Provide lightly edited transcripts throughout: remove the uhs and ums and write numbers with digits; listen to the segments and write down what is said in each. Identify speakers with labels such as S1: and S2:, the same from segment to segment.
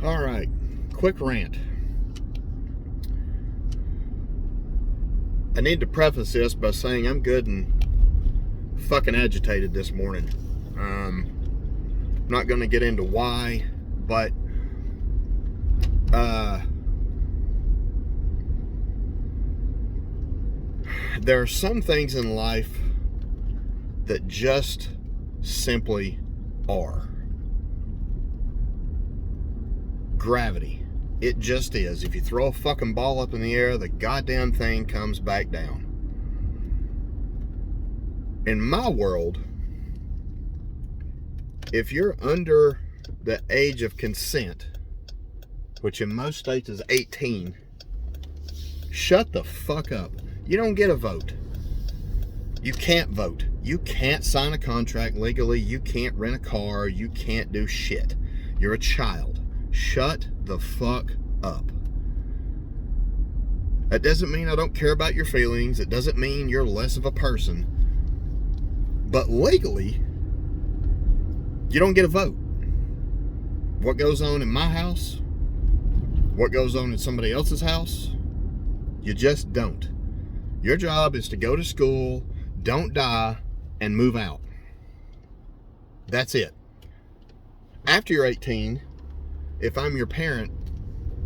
S1: All right, quick rant. I need to preface this by saying I'm good and fucking agitated this morning. Not going to get into why, but there are some things in life that just simply are. Gravity. It just is. If you throw a fucking ball up in the air, the goddamn thing comes back down. In my world, if you're under the age of consent, which in most states is 18, shut the fuck up. You don't get a vote. You can't vote. You can't sign a contract legally. You can't rent a car. You can't do shit. You're a child. Shut the fuck up. That doesn't mean I don't care about your feelings. It doesn't mean you're less of a person. But legally, you don't get a vote. What goes on in my house, what goes on in somebody else's house, you just don't. Your job is to go to school, don't die, and move out. That's it. After you're 18, if I'm your parent,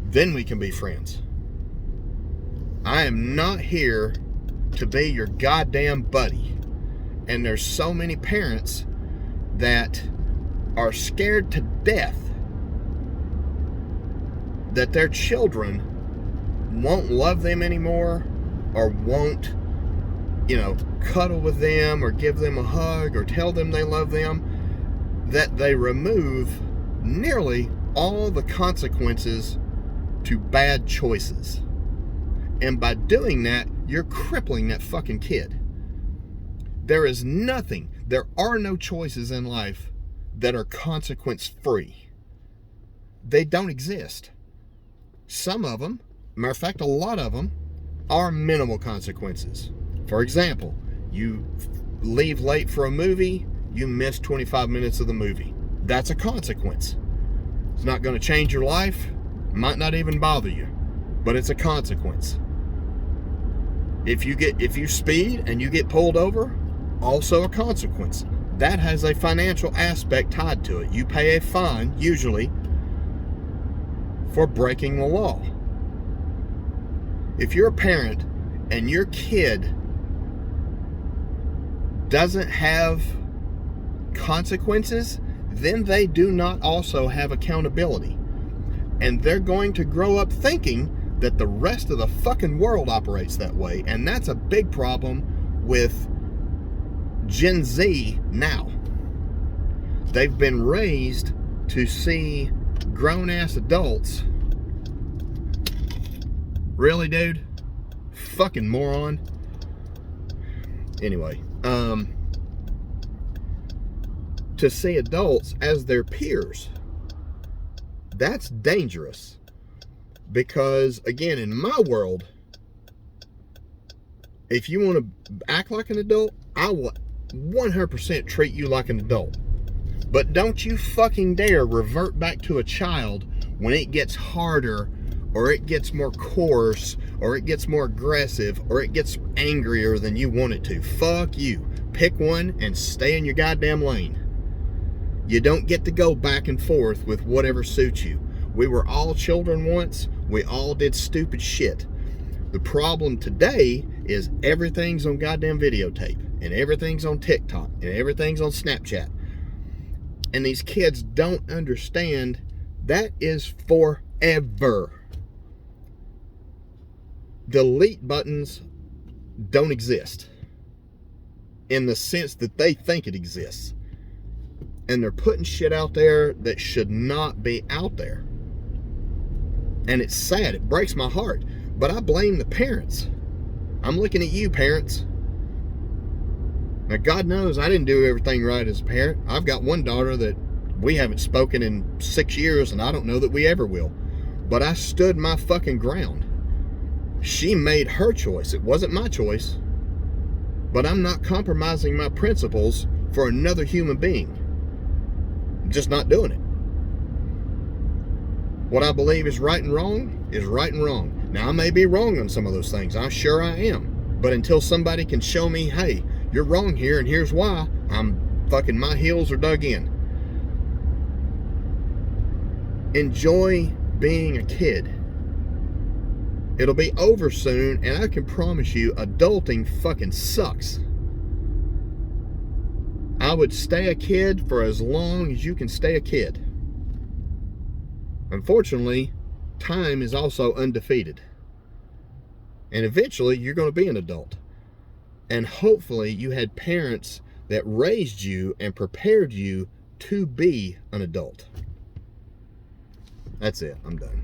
S1: then we can be friends. I am not here to be your goddamn buddy. And there's so many parents that are scared to death that their children won't love them anymore or won't, cuddle with them or give them a hug or tell them they love them, that they remove nearly all the consequences to bad choices. And by doing that, you're crippling that fucking kid. There is nothing, there are no choices in life that are consequence-free. They don't exist. Some of them, matter of fact, a lot of them, are minimal consequences. For example, you leave late for a movie, you miss 25 minutes of the movie. That's a consequence. It's not going to change your life, might not even bother you, but it's a consequence. If you speed and you get pulled over, also a consequence. That has a financial aspect tied to it. You pay a fine, usually, for breaking the law. If you're a parent and your kid doesn't have consequences, then they do not also have accountability. And they're going to grow up thinking that the rest of the fucking world operates that way. And that's a big problem with Gen Z now. They've been raised to see grown-ass adults. Really, dude? Fucking moron. Anyway, to see adults as their peers. That's dangerous. Because, again, in my world, if you want to act like an adult, I will 100% treat you like an adult. But don't you fucking dare revert back to a child when it gets harder, or it gets more coarse, or it gets more aggressive, or it gets angrier than you want it to. Fuck you. Pick one and stay in your goddamn lane. You don't get to go back and forth with whatever suits you. We were all children once. We all did stupid shit. The problem today is everything's on goddamn videotape, and everything's on TikTok, and everything's on Snapchat. And these kids don't understand that is forever. Delete buttons don't exist in the sense that they think it exists. And they're putting shit out there that should not be out there. And it's sad. It breaks my heart. But I blame the parents. I'm looking at you, parents. Now, God knows I didn't do everything right as a parent. I've got one daughter that we haven't spoken in 6 years, and I don't know that we ever will. But I stood my fucking ground. She made her choice. It wasn't my choice. But I'm not compromising my principles for another human being. I'm just not doing it. What I believe is right and wrong is right and wrong. Now, I may be wrong on some of those things. I'm sure I am. But until somebody can show me, hey, you're wrong here and here's why, my heels are dug in. Enjoy being a kid. It'll be over soon, and I can promise you, adulting fucking sucks. I would stay a kid for as long as you can stay a kid. Unfortunately, time is also undefeated. And eventually, you're going to be an adult. And hopefully, you had parents that raised you and prepared you to be an adult. That's it. I'm done.